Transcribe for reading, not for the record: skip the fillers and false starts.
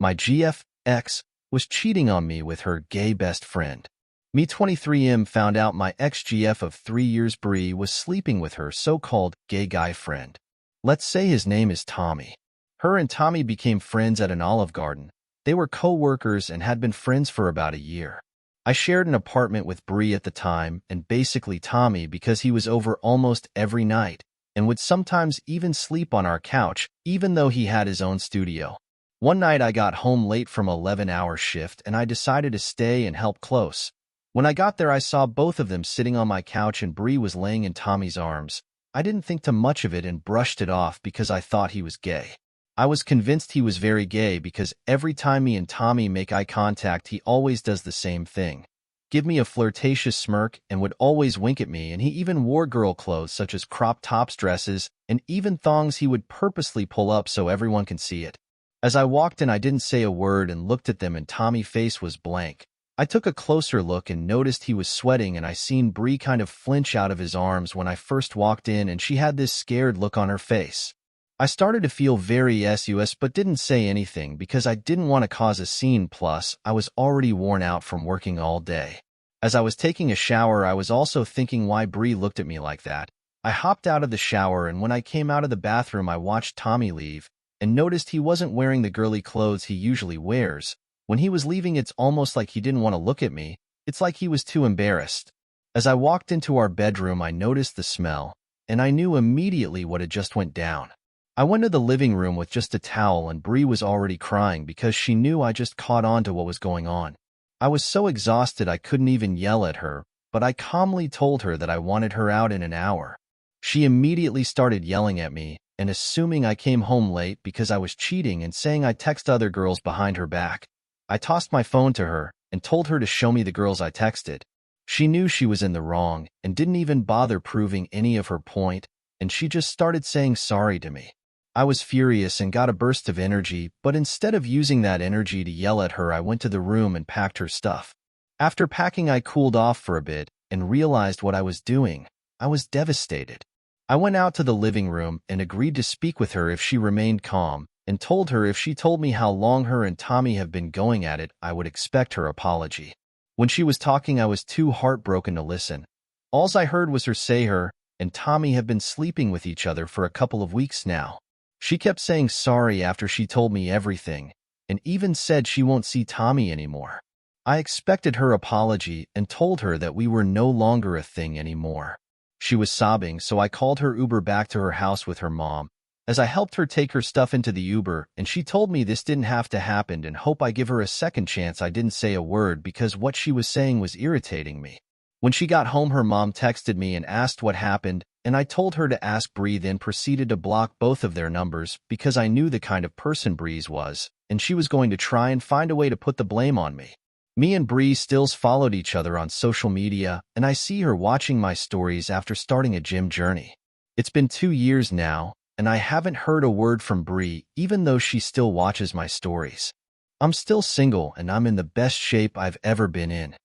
My GF ex was cheating on me with her gay best friend. Me 23M found out my ex-GF of 3 years Bree was sleeping with her so-called gay guy friend. Let's say his name is Tommy. Her and Tommy became friends at an Olive Garden. They were co-workers and had been friends for about a year. I shared an apartment with Bree at the time and basically Tommy because he was over almost every night and would sometimes even sleep on our couch even though he had his own studio. One night I got home late from an 11-hour shift and I decided to stay and help close. When I got there I saw both of them sitting on my couch and Bree was laying in Tommy's arms. I didn't think too much of it and brushed it off because I thought he was gay. I was convinced he was very gay because every time me and Tommy make eye contact he always does the same thing. Give me a flirtatious smirk and would always wink at me, and he even wore girl clothes such as crop tops, dresses, and even thongs he would purposely pull up so everyone can see it. As I walked in I didn't say a word and looked at them and Tommy's face was blank. I took a closer look and noticed he was sweating and I seen Bree kind of flinch out of his arms when I first walked in and she had this scared look on her face. I started to feel very sus but didn't say anything because I didn't want to cause a scene, plus I was already worn out from working all day. As I was taking a shower I was also thinking why Bree looked at me like that. I hopped out of the shower and when I came out of the bathroom I watched Tommy leave and noticed he wasn't wearing the girly clothes he usually wears. When he was leaving it's almost like he didn't want to look at me. It's like he was too embarrassed. As I walked into our bedroom I noticed the smell and I knew immediately what had just went down. I went to the living room with just a towel and Bree was already crying because she knew I just caught on to what was going on. I was so exhausted I couldn't even yell at her, but I calmly told her that I wanted her out in an hour. She immediately started yelling at me and assuming I came home late because I was cheating and saying I text other girls behind her back. I tossed my phone to her and told her to show me the girls I texted. She knew she was in the wrong and didn't even bother proving any of her point, and she just started saying sorry to me. I was furious and got a burst of energy, but instead of using that energy to yell at her, I went to the room and packed her stuff. After packing, I cooled off for a bit and realized what I was doing. I was devastated. I went out to the living room and agreed to speak with her if she remained calm, and told her if she told me how long her and Tommy have been going at it, I would expect her apology. When she was talking, I was too heartbroken to listen. Alls I heard was her say her and Tommy have been sleeping with each other for a couple of weeks now. She kept saying sorry after she told me everything, and even said she won't see Tommy anymore. I expected her apology and told her that we were no longer a thing anymore. She was sobbing, so I called her Uber back to her house with her mom. As I helped her take her stuff into the Uber, and she told me this didn't have to happen and hope I give her a second chance, I didn't say a word because what she was saying was irritating me. When she got home, her mom texted me and asked what happened, and I told her to ask Bree, then proceeded to block both of their numbers because I knew the kind of person Bree was, and she was going to try and find a way to put the blame on me. Me and Bree still followed each other on social media, and I see her watching my stories after starting a gym journey. It's been 2 years now, and I haven't heard a word from Bree, even though she still watches my stories. I'm still single, and I'm in the best shape I've ever been in.